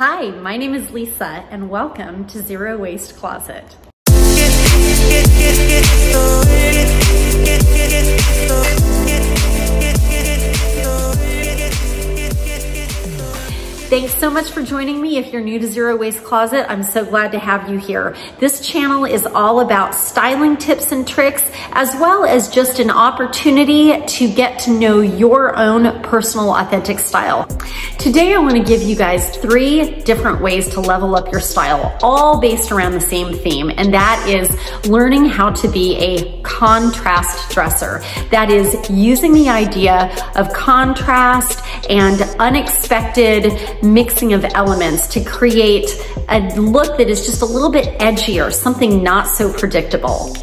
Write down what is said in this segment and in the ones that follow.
Hi, my name is Lisa and welcome to Zero Waste Closet. Thanks so much for joining me. If you're new to Zero Waste Closet, I'm so glad to have you here. This channel is all about styling tips and tricks, as well as just an opportunity to get to know your own personal authentic style. Today, I want to give you guys 3 different ways to level up your style, all based around the same theme, and that is learning how to be a contrast dresser. That is using the idea of contrast and unexpected mixing of elements to create a look that is just a little bit edgier, something not so predictable.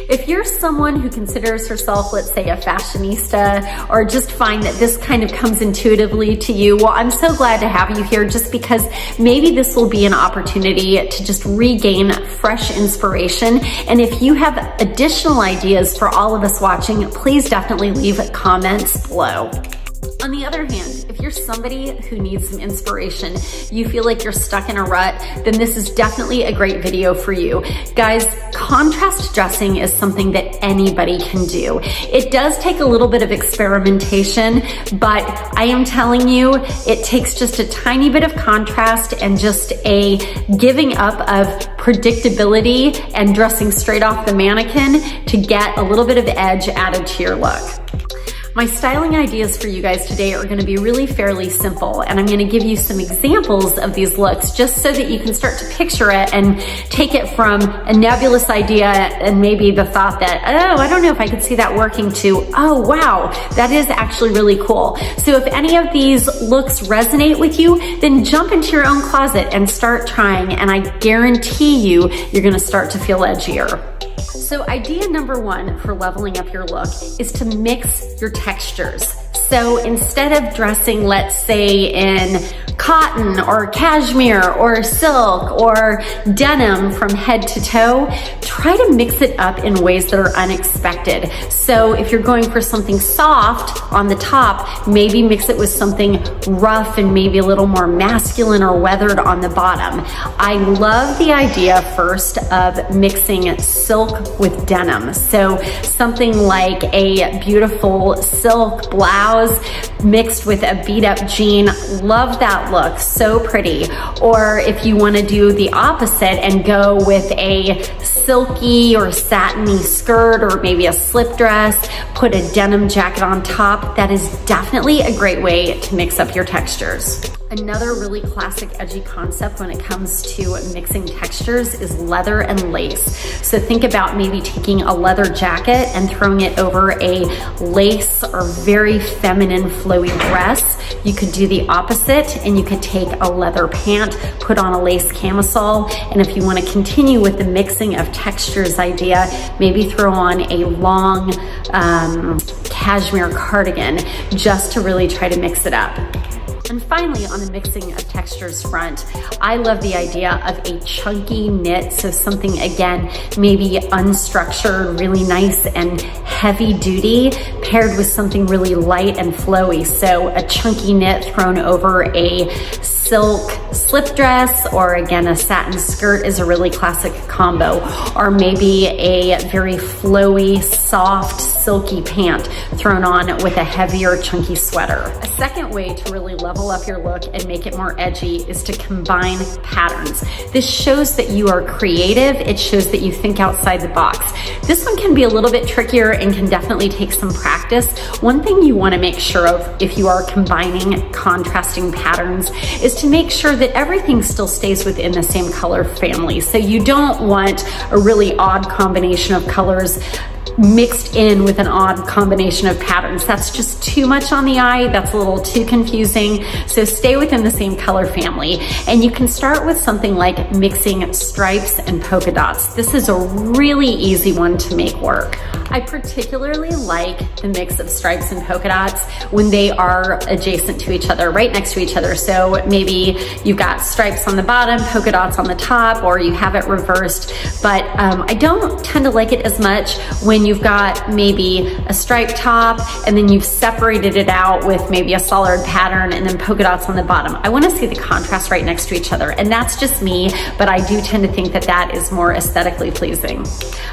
If you're someone who considers herself, let's say, a fashionista, or just find that this kind of comes intuitively to you, well, I'm so glad to have you here, just because maybe this will be an opportunity to just regain fresh inspiration. And if you have additional ideas for all of us watching, please definitely leave comments below. On the other hand, if you're somebody who needs some inspiration, you feel like you're stuck in a rut, then this is definitely a great video for you. Guys, contrast dressing is something that anybody can do. It does take a little bit of experimentation, but I am telling you, it takes just a tiny bit of contrast and just a giving up of predictability and dressing straight off the mannequin to get a little bit of edge added to your look. My styling ideas for you guys today are gonna be really fairly simple, and I'm gonna give you some examples of these looks just so that you can start to picture it and take it from a nebulous idea and maybe the thought that, oh, I don't know if I could see that working, to, oh, wow, that is actually really cool. So if any of these looks resonate with you, then jump into your own closet and start trying, and I guarantee you, you're gonna start to feel edgier. So idea number 1 for leveling up your look is to mix your textures. So instead of dressing, let's say, in cotton or cashmere or silk or denim from head to toe, try to mix it up in ways that are unexpected. So if you're going for something soft on the top, maybe mix it with something rough and maybe a little more masculine or weathered on the bottom. I love the idea first of mixing silk with denim. So something like a beautiful silk blouse mixed with a beat up jean. Love that look, so pretty. Or if you wanna do the opposite and go with a silky or satiny skirt or maybe a slip dress, put a denim jacket on top, that is definitely a great way to mix up your textures. Another really classic edgy concept when it comes to mixing textures is leather and lace. So think about maybe taking a leather jacket and throwing it over a lace or very feminine flowy dress. You could do the opposite, and you could take a leather pant, put on a lace camisole, and if you want to continue with the mixing of textures idea, maybe throw on a long cashmere cardigan just to really try to mix it up. And finally, on the mixing of textures front, I love the idea of a chunky knit. So something, again, maybe unstructured, really nice and heavy duty, paired with something really light and flowy. So a chunky knit thrown over a silk slip dress, or again, a satin skirt is a really classic combo. Or maybe a very flowy, soft, silky pant thrown on with a heavier, chunky sweater. A second way to really level up your look and make it more edgy is to combine patterns. This shows that you are creative. It shows that you think outside the box. This one can be a little bit trickier and can definitely take some practice. One thing you want to make sure of if you are combining contrasting patterns is to make sure that everything still stays within the same color family. So you don't want a really odd combination of colors mixed in with an odd combination of patterns. That's just too much on the eye. That's a little too confusing. So stay within the same color family. And you can start with something like mixing stripes and polka dots. This is a really easy one to make work. I particularly like the mix of stripes and polka dots when they are adjacent to each other, right next to each other. So maybe you've got stripes on the bottom, polka dots on the top, or you have it reversed. But I don't tend to like it as much when you've got maybe a striped top and then you've separated it out with maybe a solid pattern and then polka dots on the bottom. I want to see the contrast right next to each other, and that's just me, but I do tend to think that that is more aesthetically pleasing.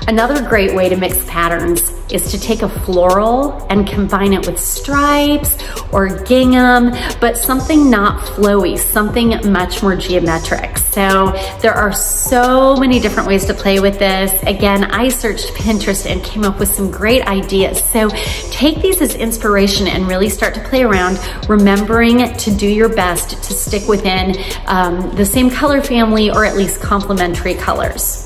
Another great way to mix patterns is to take a floral and combine it with stripes or gingham, but something not flowy, something much more geometric. So there are so many different ways to play with this. Again, I searched Pinterest and came up with some great ideas. So take these as inspiration and really start to play around, remembering to do your best to stick within the same color family or at least complementary colors.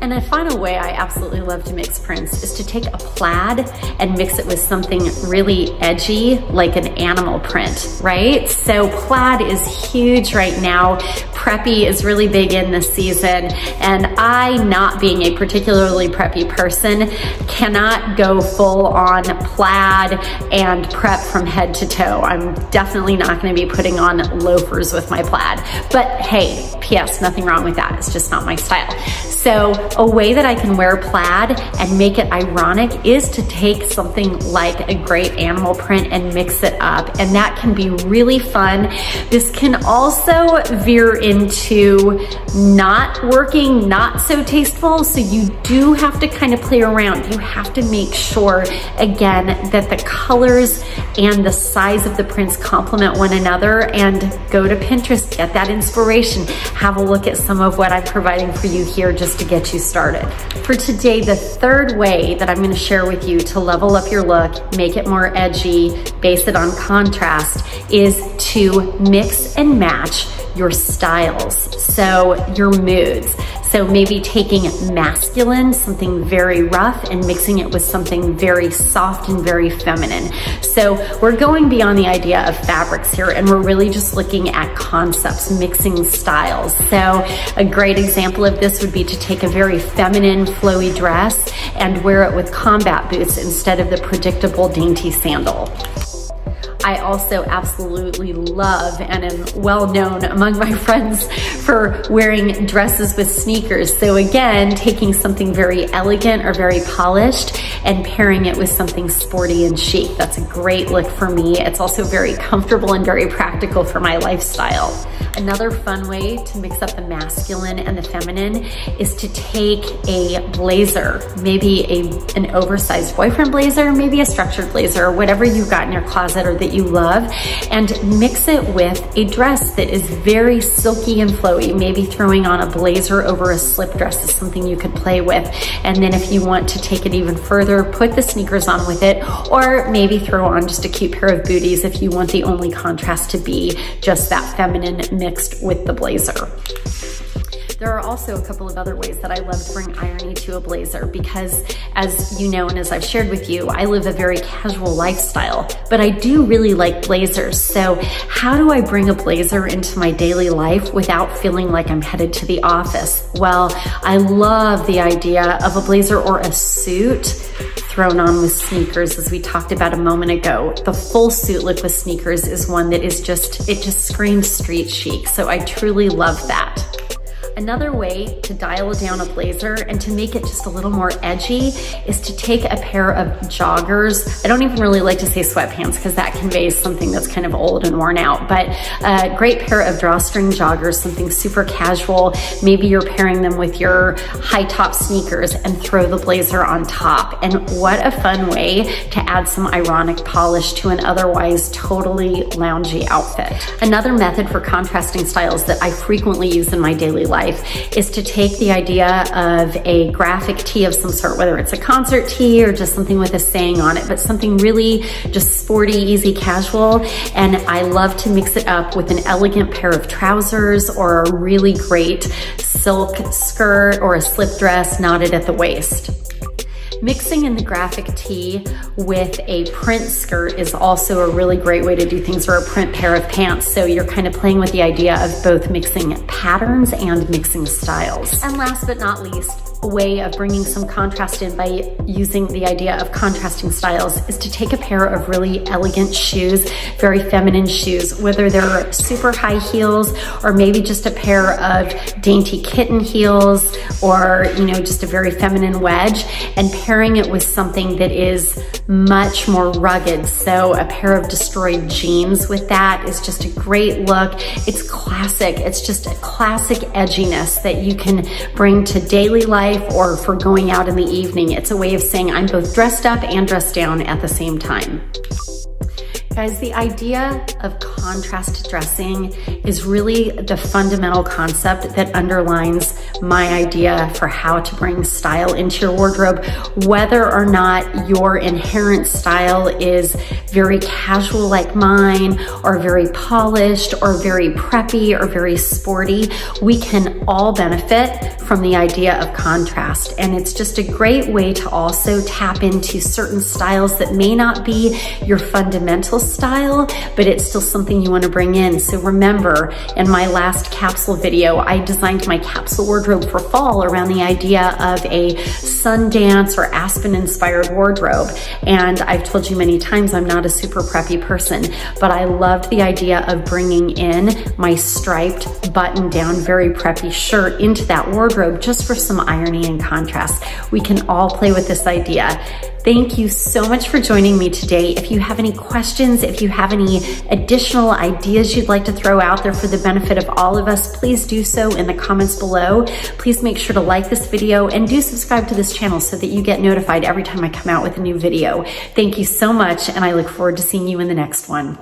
And a final way I absolutely love to mix prints is to take a plaid and mix it with something really edgy, like an animal print, right? So plaid is huge right now. Preppy is really big in this season. And I, not being a particularly preppy person, cannot go full on plaid and prep from head to toe. I'm definitely not gonna be putting on loafers with my plaid. But hey, P.S., nothing wrong with that. It's just not my style. So a way that I can wear plaid and make it ironic is to take something like a great animal print and mix it up. And that can be really fun. This can also veer into not working, not so tasteful. So you do have to kind of play around. You have to make sure, again, that the colors and the size of the prints complement one another, and go to Pinterest, get that inspiration. Have a look at some of what I'm providing for you here just to get you started. For today, the third way that I'm going to share with you to level up your look, make it more edgy, base it on contrast, is to mix and match your styles, so your moods. So maybe taking masculine, something very rough, and mixing it with something very soft and very feminine. So we're going beyond the idea of fabrics here, and we're really just looking at concepts, mixing styles. So a great example of this would be to take a very feminine, flowy dress and wear it with combat boots instead of the predictable, dainty sandal. I also absolutely love and am well known among my friends for wearing dresses with sneakers. So again, taking something very elegant or very polished and pairing it with something sporty and chic. That's a great look for me. It's also very comfortable and very practical for my lifestyle. Another fun way to mix up the masculine and the feminine is to take a blazer, maybe an oversized boyfriend blazer, maybe a structured blazer, whatever you've got in your closet or that you love, and mix it with a dress that is very silky and flowy. Maybe throwing on a blazer over a slip dress is something you could play with. And then if you want to take it even further, put the sneakers on with it, or maybe throw on just a cute pair of booties if you want the only contrast to be just that feminine mixed with the blazer. There are also a couple of other ways that I love to bring irony to a blazer because, as you know and as I've shared with you, I live a very casual lifestyle, but I do really like blazers. So how do I bring a blazer into my daily life without feeling like I'm headed to the office? Well, I love the idea of a blazer or a suit thrown on with sneakers, as we talked about a moment ago. The full suit look with sneakers is one that is it just screams street chic. So I truly love that. Another way to dial down a blazer and to make it just a little more edgy is to take a pair of joggers. I don't even really like to say sweatpants because that conveys something that's kind of old and worn out, but a great pair of drawstring joggers, something super casual. Maybe you're pairing them with your high top sneakers and throw the blazer on top. And what a fun way to add some ironic polish to an otherwise totally loungy outfit. Another method for contrasting styles that I frequently use in my daily life is to take the idea of a graphic tee of some sort, whether it's a concert tee or just something with a saying on it, but something really just sporty, easy, casual. And I love to mix it up with an elegant pair of trousers or a really great silk skirt or a slip dress knotted at the waist. Mixing in the graphic tee with a print skirt is also a really great way to do things, or a print pair of pants. So you're kind of playing with the idea of both mixing patterns and mixing styles. And last but not least, way of bringing some contrast in by using the idea of contrasting styles is to take a pair of really elegant shoes, very feminine shoes, whether they're super high heels or maybe just a pair of dainty kitten heels or, you know, just a very feminine wedge, and pairing it with something that is much more rugged. So a pair of destroyed jeans with that is just a great look. It's classic. It's just a classic edginess that you can bring to daily life or for going out in the evening. It's a way of saying I'm both dressed up and dressed down at the same time. Guys, the idea of contrast dressing is really the fundamental concept that underlines my idea for how to bring style into your wardrobe, whether or not your inherent style is very casual like mine, or very polished, or very preppy, or very sporty. We can all benefit from the idea of contrast, and it's just a great way to also tap into certain styles that may not be your fundamental style, but it's still something you want to bring in. So remember, in my last capsule video, I designed my capsule wardrobe for fall around the idea of a Sundance or Aspen inspired wardrobe. And I've told you many times I'm not a super preppy person, but I loved the idea of bringing in my striped button down, very preppy shirt into that wardrobe just for some irony and contrast. We can all play with this idea. Thank you so much for joining me today. If you have any questions, if you have any additional ideas you'd like to throw out there for the benefit of all of us, please do so in the comments below. Please make sure to like this video and do subscribe to this channel so that you get notified every time I come out with a new video. Thank you so much, and I look forward to seeing you in the next one.